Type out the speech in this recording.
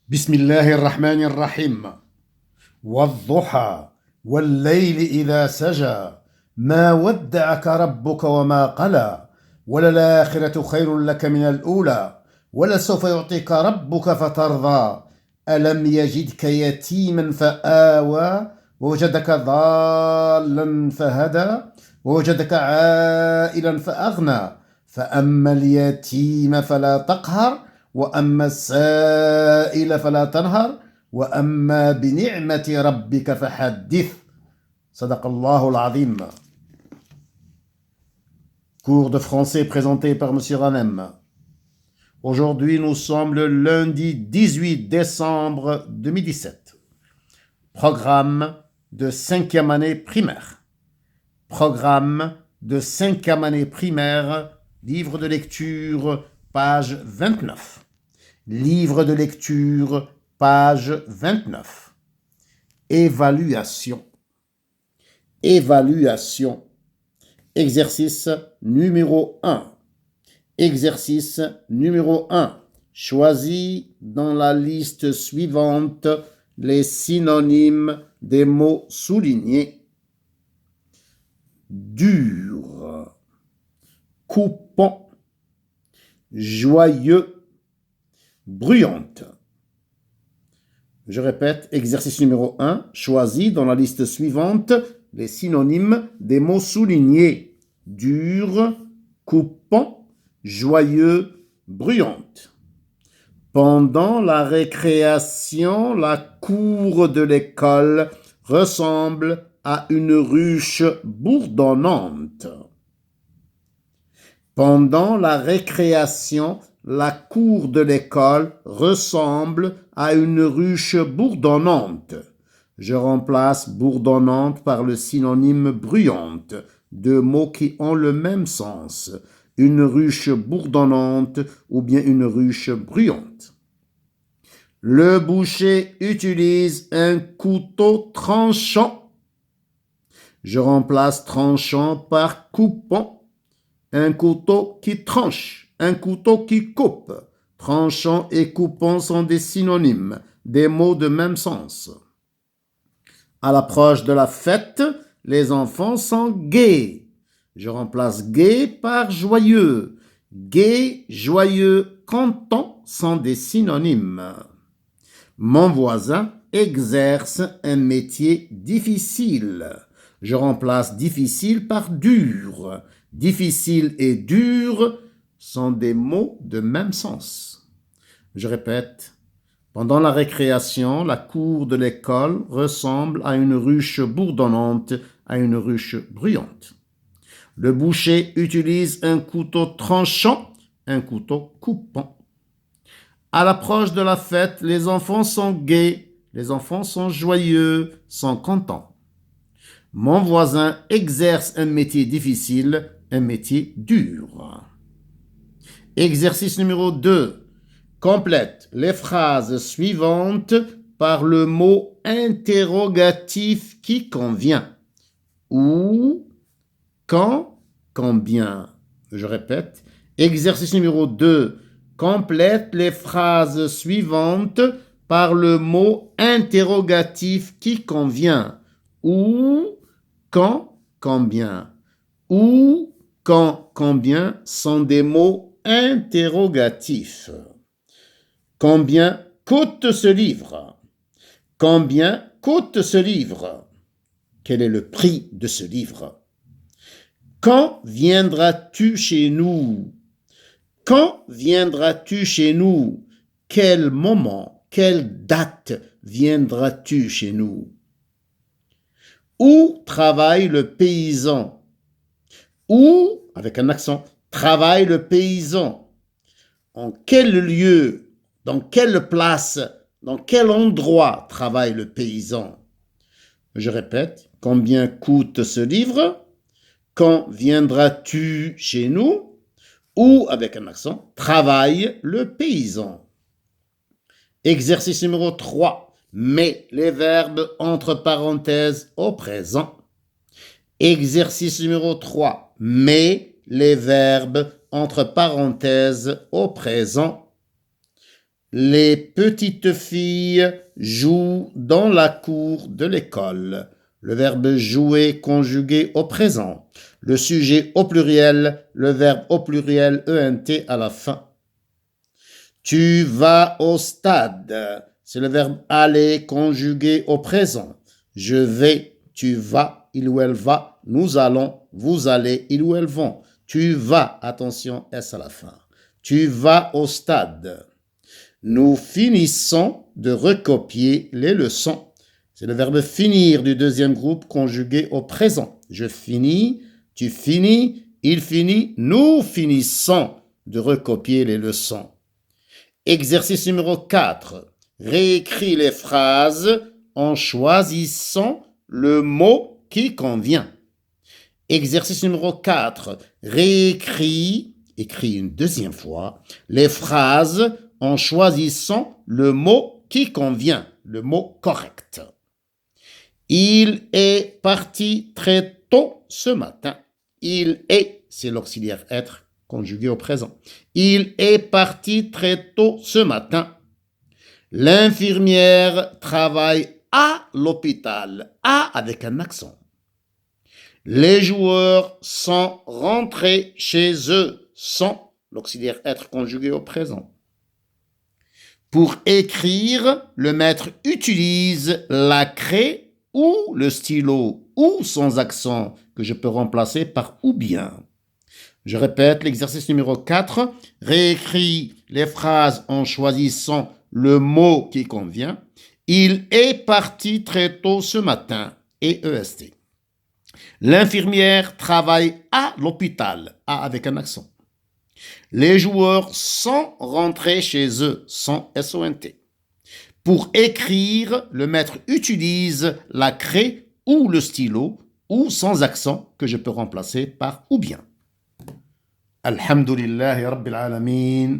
بسم الله الرحمن الرحيم والضحى والليل إذا سجى ما ودعك ربك وما قلى وللآخرة خير لك من الأولى ولسوف يعطيك ربك فترضى ألم يجدك يتيما فآوى ووجدك ضالا فهدى ووجدك عائلا فأغنى فأما اليتيم فلا تقهر وأما السائل فلا تنهر وأما بنعمة ربك فحدث صدق الله العظيم. Cours de français présenté par Monsieur Ranem. Aujourd'hui, nous sommes le lundi 18 décembre 2017. Programme de 5e année primaire. Programme de 5e année primaire, livre de lecture, page 29. Livre de lecture, page 29. Évaluation. Évaluation. Exercice numéro 1. Exercice numéro 1. Choisis dans la liste suivante les synonymes des mots soulignés. Dur, coupant, joyeux, bruyante. Je répète, exercice numéro 1. Choisis dans la liste suivante les synonymes des mots soulignés. Dur, coupant, joyeux, bruyante. Pendant la récréation, la cour de l'école ressemble à une ruche bourdonnante. Pendant la récréation, la cour de l'école ressemble à une ruche bourdonnante. Je remplace bourdonnante par le synonyme bruyante, deux mots qui ont le même sens. Une ruche bourdonnante ou bien une ruche bruyante. Le boucher utilise un couteau tranchant. Je remplace tranchant par coupant. Un couteau qui tranche, un couteau qui coupe. Tranchant et coupant sont des synonymes, des mots de même sens. À l'approche de la fête, les enfants sont gais. Je remplace gai par joyeux. Gai, joyeux, content sont des synonymes. Mon voisin exerce un métier difficile. Je remplace difficile par dur. Difficile et dur sont des mots de même sens. Je répète, pendant la récréation, la cour de l'école ressemble à une ruche bourdonnante, à une ruche bruyante. Le boucher utilise un couteau tranchant, un couteau coupant. À l'approche de la fête, les enfants sont gais, les enfants sont joyeux, sont contents. Mon voisin exerce un métier difficile, un métier dur. Exercice numéro 2. Complète les phrases suivantes par le mot interrogatif qui convient. Où, quand, combien. Je répète. Exercice numéro 2. Complète les phrases suivantes par le mot interrogatif qui convient. Où, quand, combien. Où, quand, combien sont des mots interrogatifs. Combien coûte ce livre? Combien coûte ce livre? Quel est le prix de ce livre? Quand viendras-tu chez nous? Quand viendras-tu chez nous? Quel moment, quelle date viendras-tu chez nous? Où travaille le paysan? Où, avec un accent, travaille le paysan? En quel lieu, dans quelle place, dans quel endroit travaille le paysan? Je répète, combien coûte ce livre? Quand viendras-tu chez nous? Où, avec un accent, travaille le paysan? Exercice numéro 3. Mets les verbes entre parenthèses au présent. Exercice numéro 3. Mets les verbes entre parenthèses au présent. Les petites filles jouent dans la cour de l'école. Le verbe jouer conjugué au présent. Le sujet au pluriel, le verbe au pluriel ENT à la fin. Tu vas au stade. C'est le verbe aller conjugué au présent. Je vais, tu vas, il ou elle va, nous allons, vous allez, ils ou elles vont. Tu vas, attention, S à la fin. Tu vas au stade. Nous finissons de recopier les leçons. C'est le verbe finir du deuxième groupe conjugué au présent. Je finis, tu finis, il finit, nous finissons de recopier les leçons. Exercice numéro 4. Réécris les phrases en choisissant le mot qui convient. Exercice numéro 4. Réécris, écris une deuxième fois, les phrases en choisissant le mot qui convient, le mot correct. Il est parti très tôt ce matin. Il est, c'est l'auxiliaire être conjugué au présent. Il est parti très tôt ce matin. L'infirmière travaille à l'hôpital. À avec un accent. Les joueurs sont rentrés chez eux. Sont, l'auxiliaire être conjugué au présent. Pour écrire, le maître utilise la craie ou le stylo ou sans accent que je peux remplacer par ou bien. Je répète l'exercice numéro 4. Réécris les phrases en choisissant le mot qui convient. Il est parti très tôt ce matin. Et EST. L'infirmière travaille à l'hôpital. A avec un accent. Les joueurs sont rentrés chez eux. Sont SONT. Pour écrire, le maître utilise la craie ou le stylo ou sans accent que je peux remplacer par ou bien. Alhamdulillahi Rabbil Alamin.